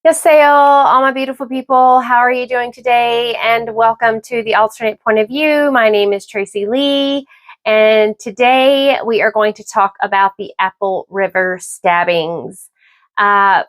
Yaseo, all my beautiful people. How are you doing today? And welcome to the Alternate Point of View. My name is Tracy Lee, and today we are going to talk about the Apple River stabbings.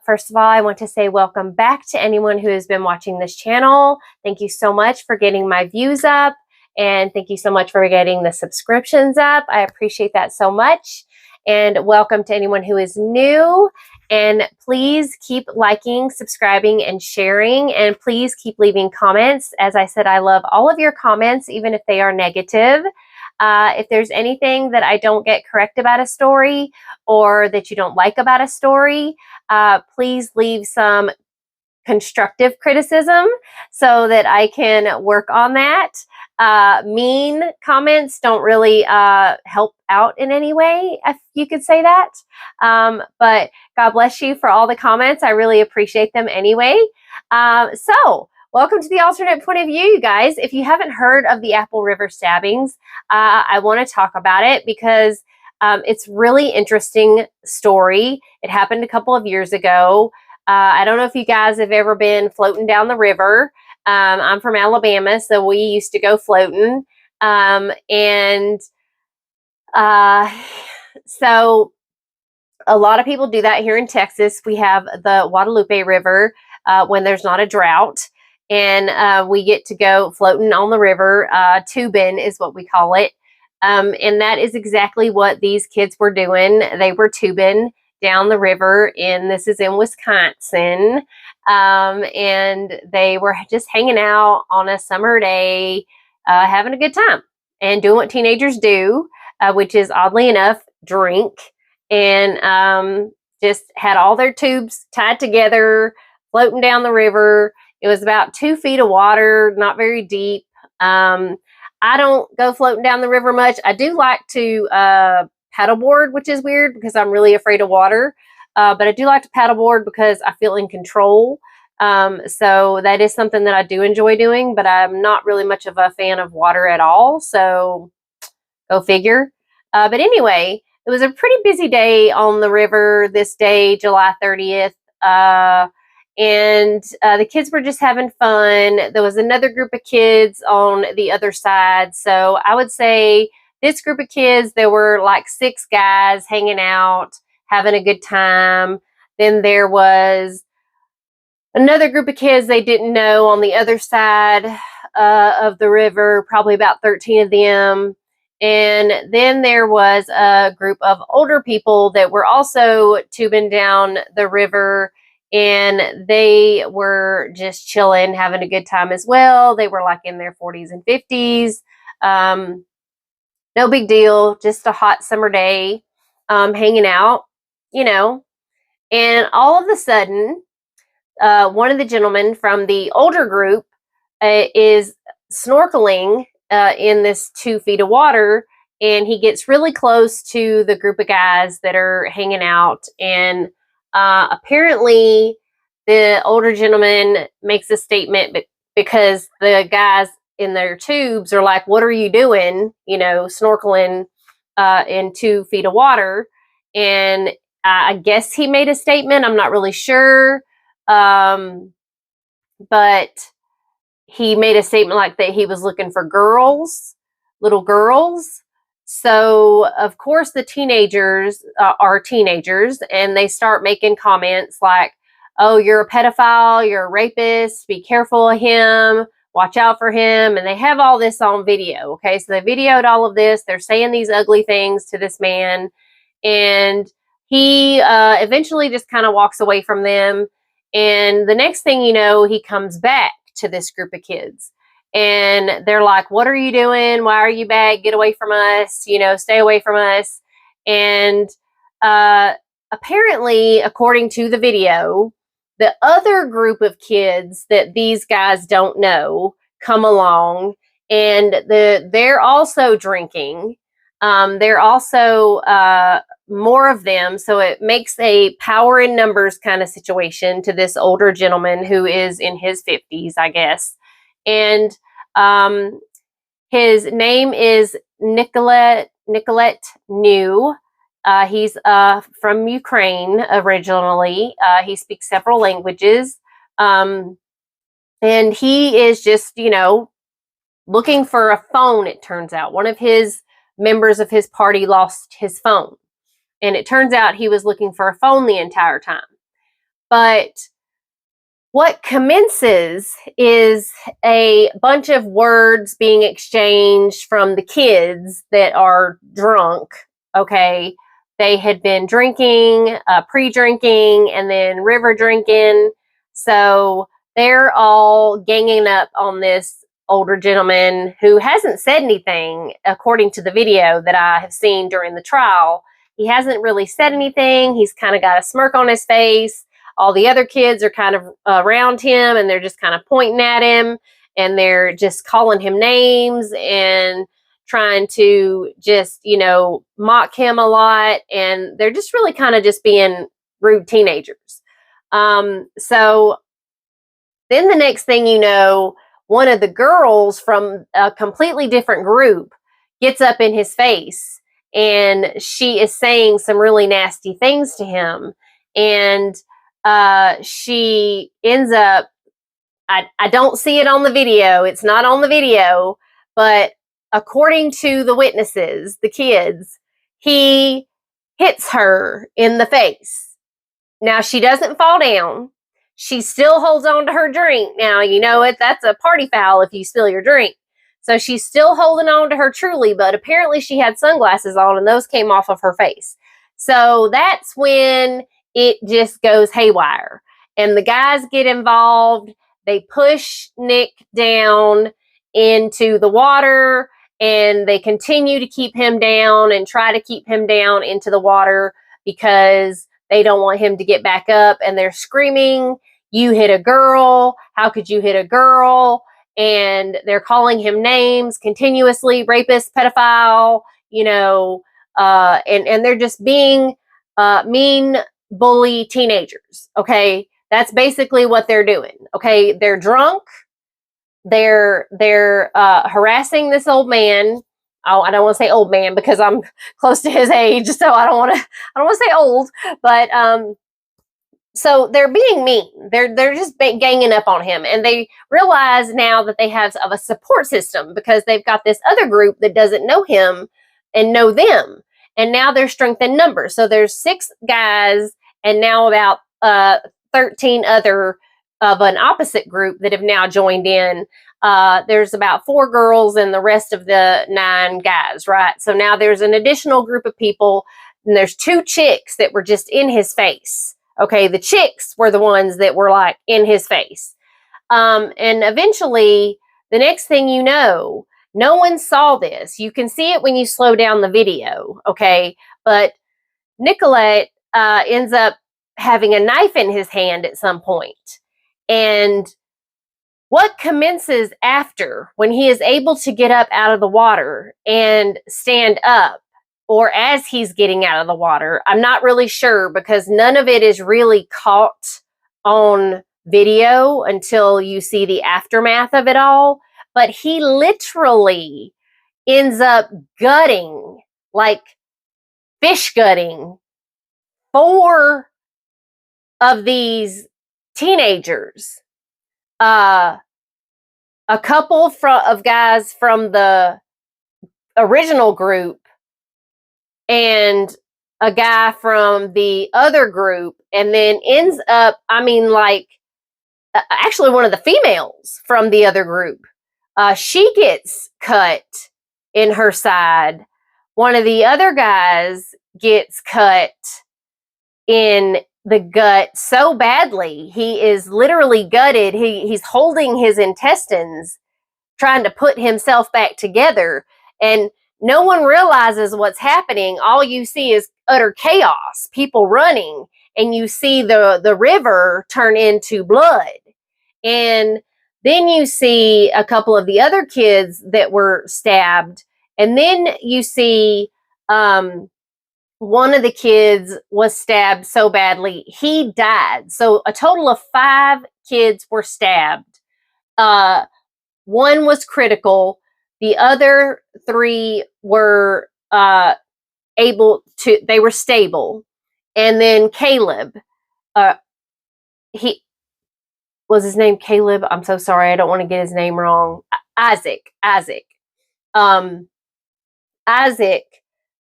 First of all, I want to say welcome back to anyone who has been watching this channel. Thank you so much for getting my views up, and thank you so much for getting the subscriptions up. I appreciate that so much. And welcome to anyone who is new. And please keep liking, subscribing, and sharing. And please keep leaving comments. As I said, I love all of your comments, even if they are negative. If there's anything that I don't get correct about a story or that you don't like about a story, please leave some constructive criticism so that I can work on that. Mean comments don't really help out in any way, if you could say that. But God bless you for all the comments. I really appreciate them anyway. So welcome to the Alternate Point of View, you guys. If you haven't heard of the Apple River stabbings, I want to talk about it because it's really interesting story. It happened a couple of years ago. I don't know if you guys have ever been floating down the river. I'm from Alabama, so we used to go floating. So a lot of people do that here in Texas. We have the Guadalupe River when there's not a drought. And we get to go floating on the river. Tubing is what we call it. And that is exactly what these kids were doing. They were tubing down the river, and this is in Wisconsin. And they were just hanging out on a summer day, having a good time and doing what teenagers do, which is oddly enough, drink, and just had all their tubes tied together, floating down the river. It was about 2 feet of water, not very deep. I don't go floating down the river much. I do like to paddleboard, which is weird because I'm really afraid of water. But I do like to paddleboard because I feel in control. So that is something that I do enjoy doing, but I'm not really much of a fan of water at all. So go figure. But anyway, it was a pretty busy day on the river this day, July 30th. And the kids were just having fun. There was another group of kids on the other side. So I would say this group of kids, there were like 6 guys hanging out, having a good time. Then there was another group of kids they didn't know on the other side of the river, probably about 13 of them. And then there was a group of older people that were also tubing down the river, and they were just chilling, having a good time as well. They were like in their 40s and 50s. No big deal, just a hot summer day, hanging out, you know. And all of a sudden, one of the gentlemen from the older group is snorkeling in this 2 feet of water, and he gets really close to the group of guys that are hanging out. And apparently, the older gentleman makes a statement because the guys in their tubes are like, "What are you doing? You know, snorkeling in 2 feet of water?" And I guess he made a statement. I'm not really sure. But he made a statement like that he was looking for girls, little girls. So, of course, the teenagers are teenagers, and they start making comments like, "Oh, you're a pedophile, you're a rapist, be careful of him, watch out for him." And they have all this on video. Okay, so they videoed all of this. They're saying these ugly things to this man, and he eventually just kind of walks away from them. And the next thing you know, he comes back to this group of kids, and they're like, "What are you doing? Why are you back? Get away from us, you know, stay away from us." And apparently, according to the video, the other group of kids that these guys don't know come along, and they're also drinking. They're also more of them, so it makes a power in numbers kind of situation to this older gentleman who is in his 50s, I guess. And his name is Nicolette New. He's from Ukraine originally. He speaks several languages. And he is just, looking for a phone, it turns out. One of his members of his party lost his phone. And it turns out he was looking for a phone the entire time. But what commences is a bunch of words being exchanged from the kids that are drunk. Okay. They had been drinking, pre-drinking, and then river drinking. So they're all ganging up on this older gentleman who hasn't said anything, according to the video that I have seen during the trial. He hasn't really said anything. He's kind of got a smirk on his face. All the other kids are kind of around him, and they're just kind of pointing at him, and they're just calling him names and trying to just, mock him a lot. And they're just really kind of just being rude teenagers. So then the next thing you know, one of the girls from a completely different group gets up in his face, and she is saying some really nasty things to him. And she ends up, I don't see it on the video. It's not on the video, but according to the witnesses, the kids, he hits her in the face. Now, she doesn't fall down. She still holds on to her drink. Now, that's a party foul if you spill your drink. So she's still holding on to her truly, but apparently she had sunglasses on, and those came off of her face. So that's when it just goes haywire. And the guys get involved. They push Nick down into the water, and they continue to keep him down and try to keep him down into the water because they don't want him to get back up. And they're screaming, "You hit a girl. How could you hit a girl?" And they're calling him names continuously, rapist, pedophile, and they're just being mean, bully teenagers. Okay. That's basically what they're doing. Okay. They're drunk. They're harassing this old man. Oh, I don't want to say old man because I'm close to his age, so I don't want to say old, but so they're being mean. They're just ganging up on him, and they realize now that they have a support system because they've got this other group that doesn't know him and know them, and now they're strength in numbers. So there's 6 guys, and now about 13 other of an opposite group that have now joined in. There's about 4 girls and the rest of the 9 guys, right? So now there's an additional group of people, and there's 2 chicks that were just in his face. Okay, the chicks were the ones that were like in his face. And eventually, the next thing you know, no one saw this. You can see it when you slow down the video, okay? But Nicolette ends up having a knife in his hand at some point. And what commences after, when he is able to get up out of the water and stand up, or as he's getting out of the water, I'm not really sure because none of it is really caught on video until you see the aftermath of it all. But he literally ends up gutting, like fish gutting, 4 of these teenagers. A couple of guys from the original group and a guy from the other group, and then ends up, actually one of the females from the other group. She gets cut in her side. One of the other guys gets cut in the gut so badly. He is literally gutted. He's holding his intestines, trying to put himself back together. And no one realizes what's happening. All you see is utter chaos, people running, and you see the river turn into blood. And then you see a couple of the other kids that were stabbed. And then you see one of the kids was stabbed so badly, he died. So a total of 5 kids were stabbed. One was critical. The other 3 were they were stable. And then Caleb, he was his name Caleb? I'm so sorry. I don't want to get his name wrong. Isaac. Um, Isaac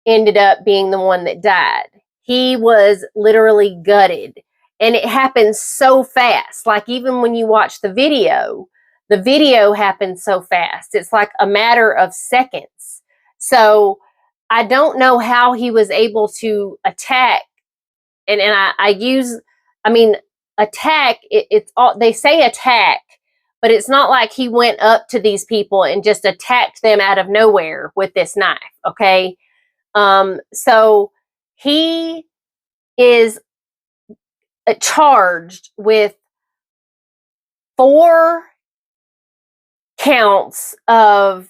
ended up being the one that died. He was literally gutted. And it happened so fast. Like, even when you watch the video happened so fast. It's like a matter of seconds. So I don't know how he was able to attack. And I mean, attack, it's all, they say attack, but it's not like he went up to these people and just attacked them out of nowhere with this knife, okay? So he is charged with 4 counts of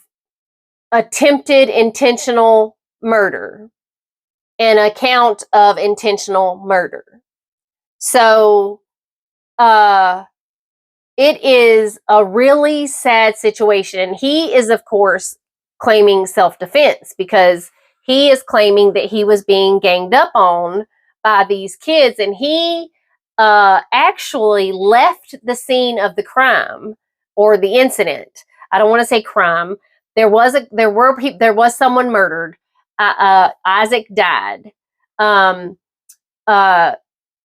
attempted intentional murder and a count of intentional murder. So, it is a really sad situation. He is, of course, claiming self-defense because he is claiming that he was being ganged up on by these kids, and he actually left the scene of the crime or the incident. I don't want to say crime. There was someone murdered. Isaac died.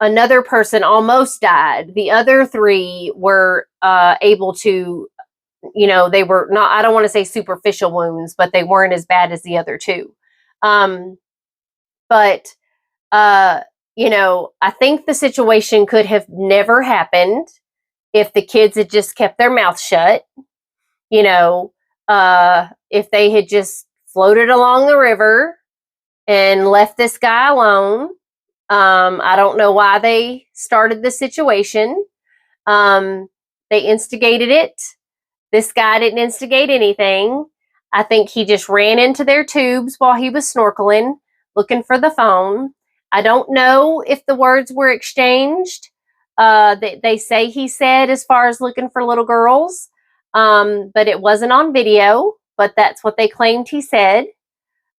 Another person almost died. The other 3 were able to, they were not, I don't want to say superficial wounds, but they weren't as bad as the other 2. But I think the situation could have never happened if the kids had just kept their mouth shut. If they had just floated along the river and left this guy alone. I don't know why they started the situation. They instigated it. This guy didn't instigate anything. I think he just ran into their tubes while he was snorkeling, looking for the phone. I don't know if the words were exchanged. They say he said as far as looking for little girls, but it wasn't on video, but that's what they claimed he said.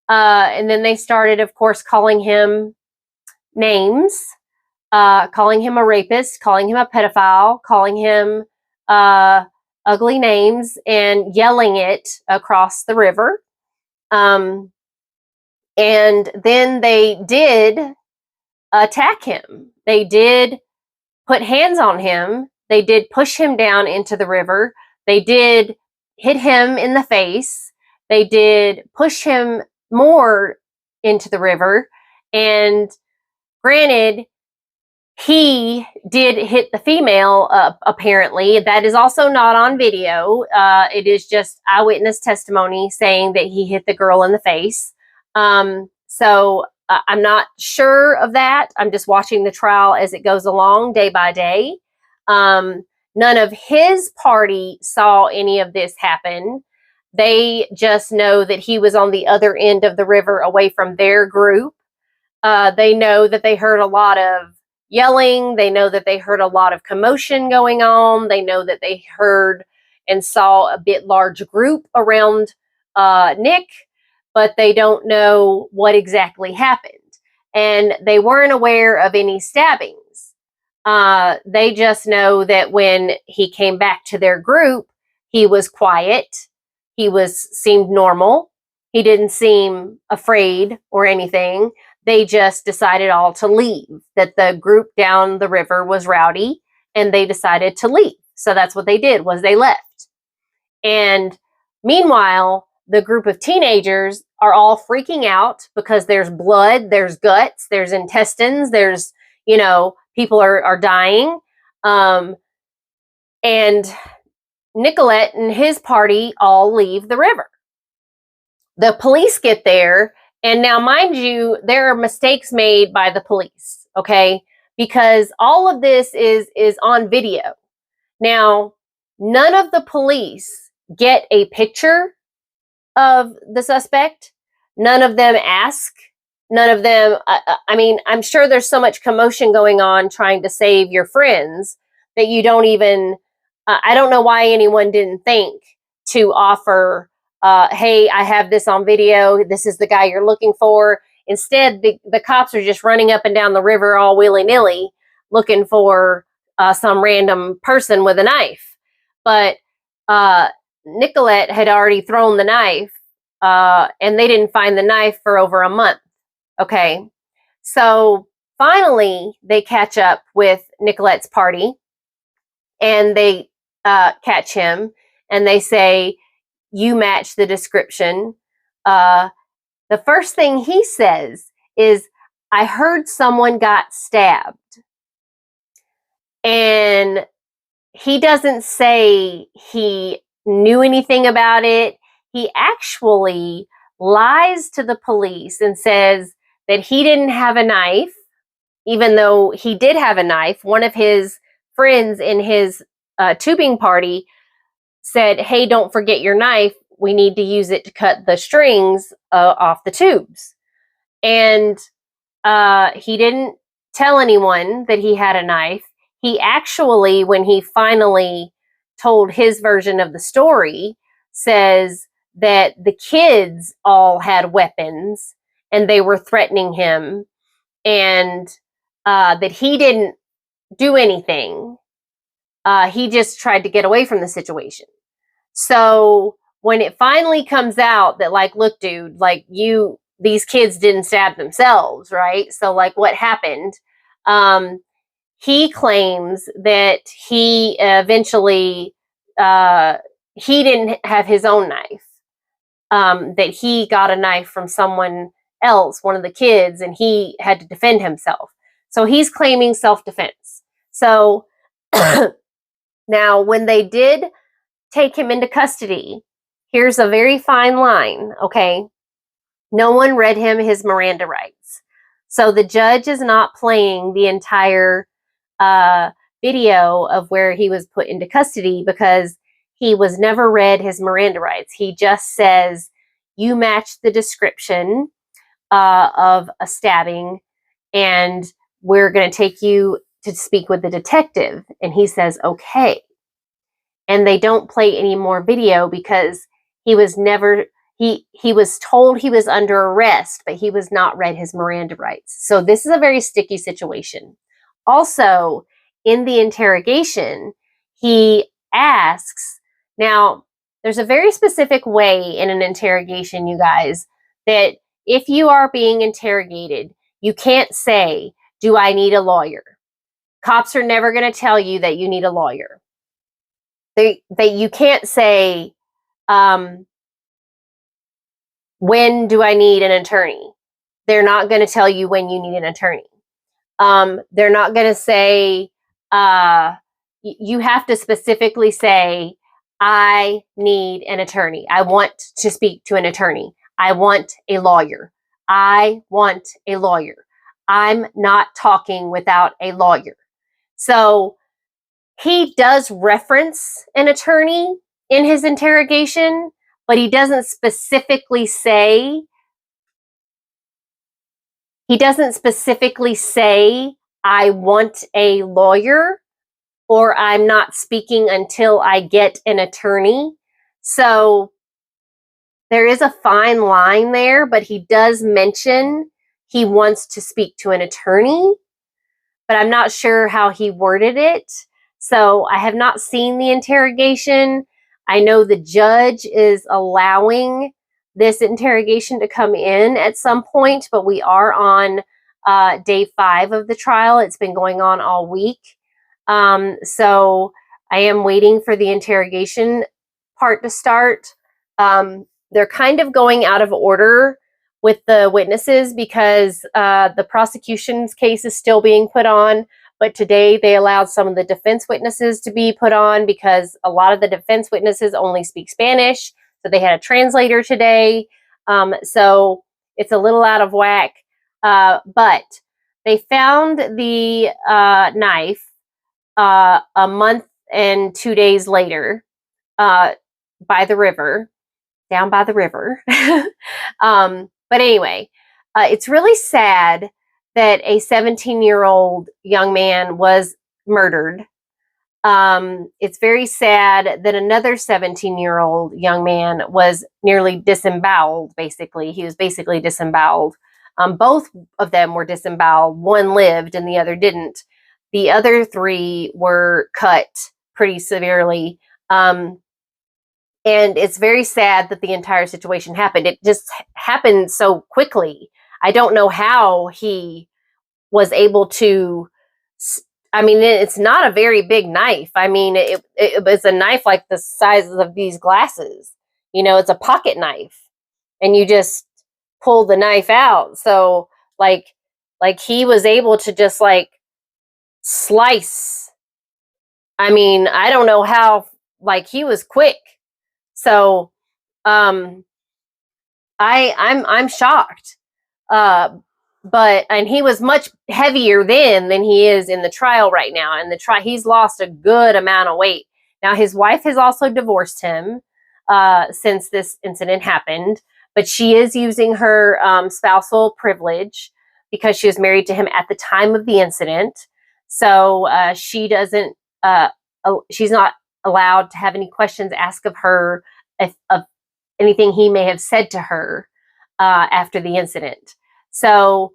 And then they started, of course, calling him names, calling him a rapist, calling him a pedophile, calling him ugly names, and yelling it across the river. And then they did attack him. They did put hands on him. They did push him down into the river. They did hit him in the face. They did push him more into the river. And granted, he did hit the female, apparently. That is also not on video. It is just eyewitness testimony saying that he hit the girl in the face. So I'm not sure of that. I'm just watching the trial as it goes along day by day. None of his party saw any of this happen. They just know that he was on the other end of the river away from their group. They know that they heard a lot of yelling. They know that they heard a lot of commotion going on. They know that they heard and saw a bit large group around Nick, but they don't know what exactly happened. And they weren't aware of any stabbings. They just know that when he came back to their group, he was quiet. He seemed normal. He didn't seem afraid or anything. They just decided all to leave, that the group down the river was rowdy, and they decided to leave. So that's what they did, was they left. And meanwhile, the group of teenagers are all freaking out because there's blood, there's guts, there's intestines, there's, people are dying. And Nicolette and his party all leave the river. The police get there. And now, mind you, there are mistakes made by the police, okay? Because all of this is on video. Now, none of the police get a picture of the suspect. None of them ask. None of them, I'm sure there's so much commotion going on trying to save your friends that you don't even, I don't know why anyone didn't think to offer, hey, I have this on video. This is the guy you're looking for. Instead, the cops are just running up and down the river all willy-nilly looking for some random person with a knife. But Nicolette had already thrown the knife, and they didn't find the knife for over a month. Okay, so finally they catch up with Nicolette's party, and they catch him, and they say, "You match the description." The first thing he says is, "I heard someone got stabbed." And he doesn't say he knew anything about it. He actually lies to the police and says that he didn't have a knife, even though he did have a knife. One of his friends in his tubing party said, "Hey, don't forget your knife. We need to use it to cut the strings off the tubes." And he didn't tell anyone that he had a knife. He actually, when he finally told his version of the story, says that the kids all had weapons and they were threatening him, and that he didn't do anything. He just tried to get away from the situation. So when it finally comes out that, like, look, dude, like, these kids didn't stab themselves, right? So, like, what happened? He claims that he eventually, he didn't have his own knife, that he got a knife from someone else, one of the kids, and he had to defend himself. So he's claiming self-defense. So now when they did take him into custody, here's a very fine line, okay? No one read him his Miranda rights. So the judge is not playing the entire video of where he was put into custody because he was never read his Miranda rights. He just says, "You match the description of a stabbing, and we're going to take you to speak with the detective." And he says, "Okay." And they don't play any more video because he was never, he was told he was under arrest, but he was not read his Miranda rights. So this is a very sticky situation. Also, in the interrogation, he asks, now there's a very specific way in an interrogation, you guys, that if you are being interrogated, you can't say, "Do I need a lawyer?" Cops are never going to tell you that you need a lawyer. You can't say, "When do I need an attorney?" They're not going to tell you when you need an attorney. They're not going to say, you have to specifically say, "I need an attorney. I want to speak to an attorney. I want a lawyer. I want a lawyer. I'm not talking without a lawyer." So he does reference an attorney in his interrogation, but he doesn't specifically say, "I want a lawyer," or "I'm not speaking until I get an attorney." So there is a fine line there, but he does mention he wants to speak to an attorney, but I'm not sure how he worded it. So I have not seen the interrogation. I know the judge is allowing this interrogation to come in at some point, but we are on day 5 of the trial. It's been going on all week. So I am waiting for the interrogation part to start. They're kind of going out of order with the witnesses because the prosecution's case is still being put on. But today they allowed some of the defense witnesses to be put on because a lot of the defense witnesses only speak Spanish. So they had a translator today. So it's a little out of whack. But they found the knife a month and 2 days later by the river, down by the river. But anyway, it's really sad that a 17-year-old young man was murdered. It's very sad that another 17-year-old young man was nearly disemboweled, basically. He was basically disemboweled. Both of them were disemboweled. One lived and the other didn't. The other 3 were cut pretty severely. And it's very sad that the entire situation happened. It just happened so quickly. I don't know how he was able to. I mean, it's not a very big knife. I mean, it was a knife like the size of these glasses. It's a pocket knife, and you just pull the knife out. So, like, he was able to just like slice. I mean, I don't know how. Like, he was quick. So, um, I'm shocked. And he was much heavier then than he is in the trial right now. In the trial, he's lost a good amount of weight. Now, his wife has also divorced him since this incident happened, but she is using her spousal privilege because she was married to him at the time of the incident. So she doesn't. She's not allowed to have any questions asked of her of anything he may have said to her after the incident. So,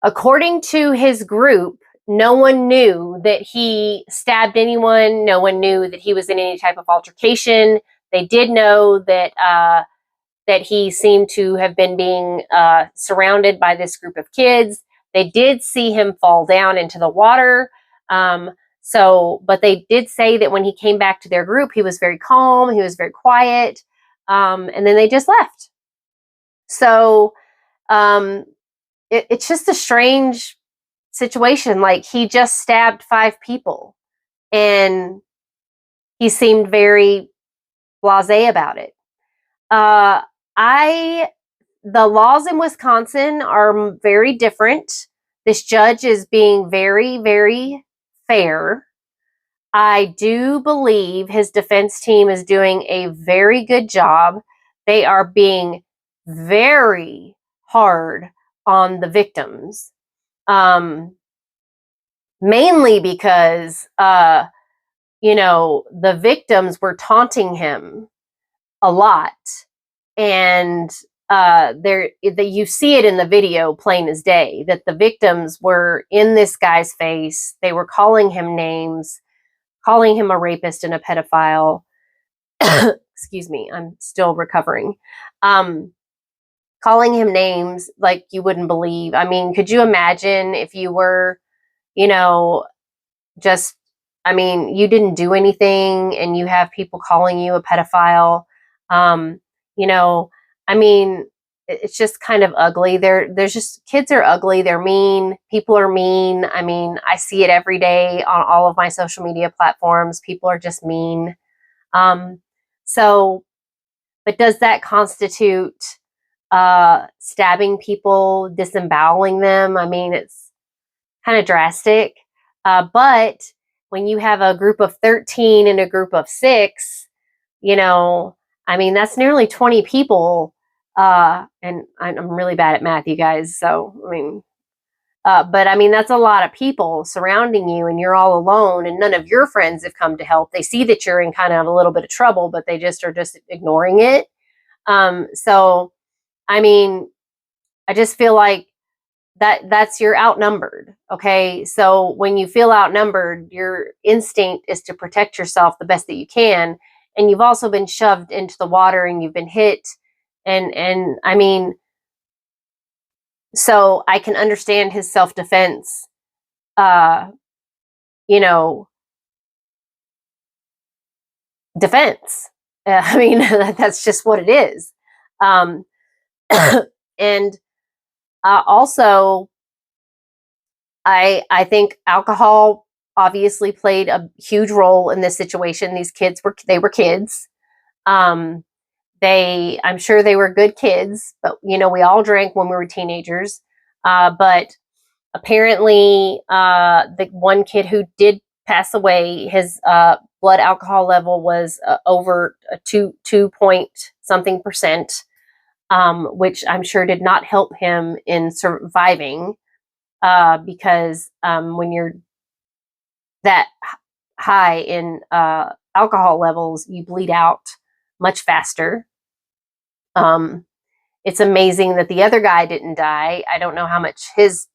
according to his group, no one knew that he stabbed anyone. No one knew that he was in any type of altercation. They did know that that he seemed to have been being surrounded by this group of kids. They did see him fall down into the water. But they did say that when he came back to their group, he was very calm. He was very quiet. And then they just left. So it's just a strange situation. Like, he just stabbed 5 people, and he seemed very blasé about it. The laws in Wisconsin are very different. This judge is being very, very fair. I do believe his defense team is doing a very good job. They are being very hard on the victims, mainly because, the victims were taunting him a lot. And you see it in the video plain as day that the victims were in this guy's face. They were calling him names, calling him a rapist and a pedophile. Excuse me, I'm still recovering. Calling him names like you wouldn't believe. I mean, could you imagine if you were, just, I mean, you didn't do anything and you have people calling you a pedophile? I mean, it's just kind of ugly. There's just, kids are ugly. They're mean. People are mean. I mean, I see it every day on all of my social media platforms. People are just mean. But does that constitute stabbing people, disemboweling them? I mean, it's kind of drastic. But when you have a group of 13 and a group of 6, I mean, that's nearly 20 people. And I'm really bad at math, you guys. So, I mean, but I mean, that's a lot of people surrounding you, and you're all alone, and none of your friends have come to help. They see that you're in kind of a little bit of trouble, but they just are just ignoring it. So, I mean, I just feel like that's you're outnumbered. Okay. So when you feel outnumbered, your instinct is to protect yourself the best that you can. And you've also been shoved into the water and you've been hit. And I mean, so I can understand his self-defense, defense. I mean, that's just what it is. And also, I think alcohol obviously played a huge role in this situation. These kids were kids. I'm sure they were good kids, but we all drank when we were teenagers. But apparently, the one kid who did pass away, his blood alcohol level was over 2 point something percent, which I'm sure did not help him in surviving. Because when you're that high in alcohol levels, you bleed out much faster. It's amazing that the other guy didn't die. I don't know how much his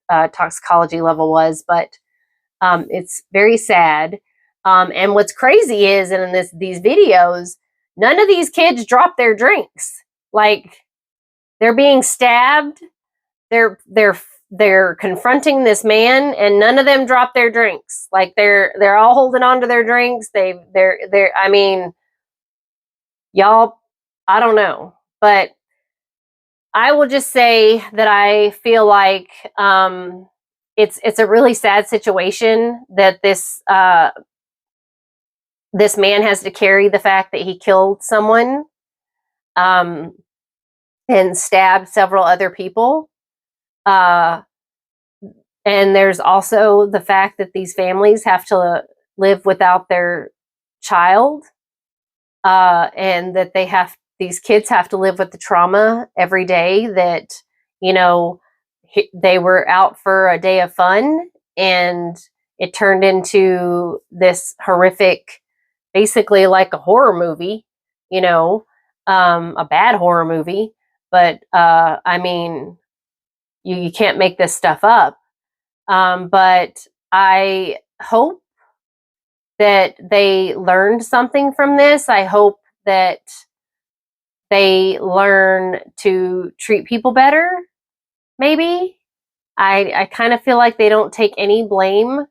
toxicology level was, but It's very sad. And what's crazy is, and in these videos, none of these kids drop their drinks. Like, they're being stabbed. They're confronting this man, and none of them drop their drinks. Like, they're all holding on to their drinks. They're. I mean, y'all, I don't know, but I will just say that I feel like it's a really sad situation that this man has to carry the fact that he killed someone and stabbed several other people. And there's also the fact that these families have to live without their child, and that these kids have to live with the trauma every day that, you know, they were out for a day of fun and it turned into this horrific, basically like a horror movie, you know, a bad horror movie. But I mean, you can't make this stuff up. But I hope that they learned something from this. I hope that they learn to treat people better, maybe. I kind of feel like they don't take any blame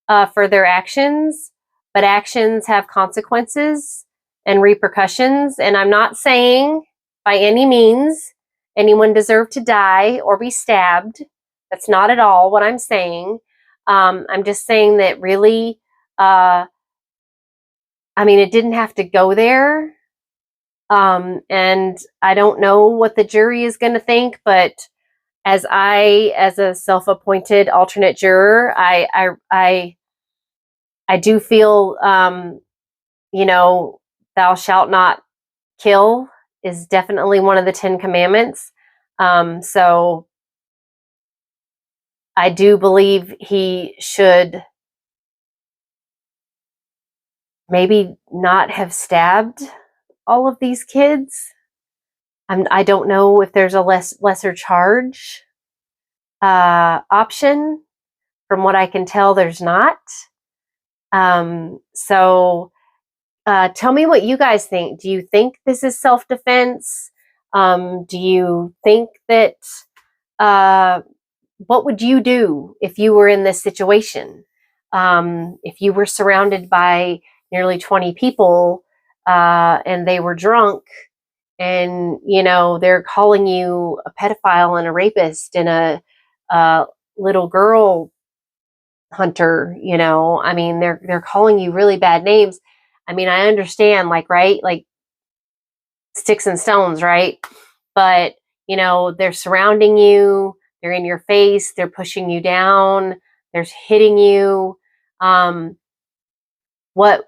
for their actions, but actions have consequences and repercussions. And I'm not saying by any means anyone deserved to die or be stabbed. That's not at all what I'm saying. I'm just saying that really, I mean, it didn't have to go there. And I don't know what the jury is going to think, but as a self-appointed alternate juror, I do feel, you know, thou shalt not kill is definitely one of the 10 commandments. So I do believe he should maybe not have stabbed all of these kids. I don't know if there's a lesser charge option. From what I can tell, there's not. So tell me what you guys think. Do you think this is self-defense? Do you think that, what would you do if you were in this situation? If you were surrounded by nearly 20 people and they were drunk, and, you know, they're calling you a pedophile and a rapist and a little girl hunter, you know, I mean, they're calling you really bad names. I mean, I understand, like, right, like sticks and stones, right? But, you know, they're surrounding you, they're in your face, they're pushing you down, they're hitting you. What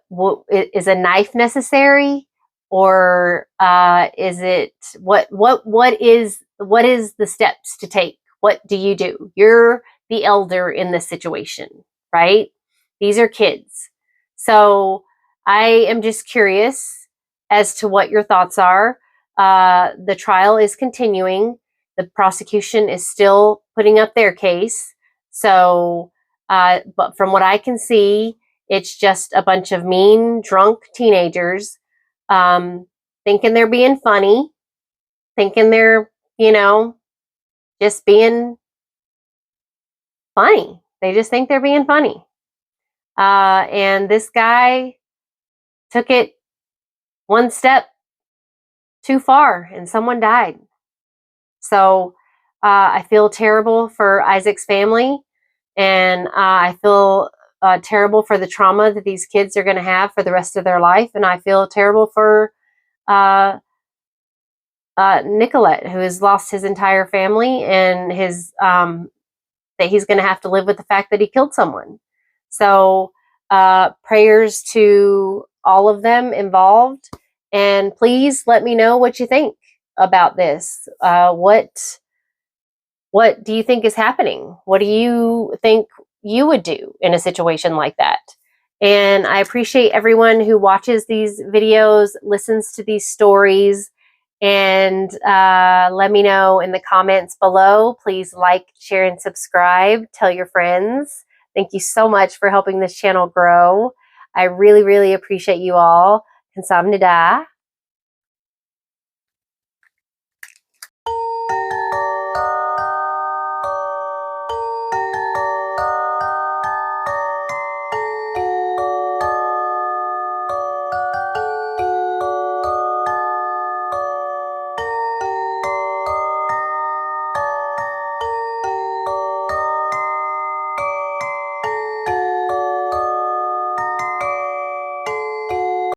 is a knife necessary, or is it what is the steps to take? What do you do? You're the elder in this situation, right? These are kids. So I am just curious as to what your thoughts are. The trial is continuing. The prosecution is still putting up their case. So, but from what I can see, it's just a bunch of mean, drunk teenagers thinking they're being funny, thinking they're, you know, just being funny. They just think they're being funny. And this guy took it one step too far and someone died. So I feel terrible for Isaac's family, and I feel terrible for the trauma that these kids are going to have for the rest of their life. And I feel terrible for Nicolette, who has lost his entire family, and his that he's going to have to live with the fact that he killed someone. So prayers to all of them involved, and please let me know what you think about this. What do you think is happening? What do you think you would do in a situation like that? And I appreciate everyone who watches these videos, listens to these stories, and let me know in the comments below. Please like, share, and subscribe. Tell your friends. Thank you so much for helping this channel grow. I really, really appreciate you all. Kamsahamnida.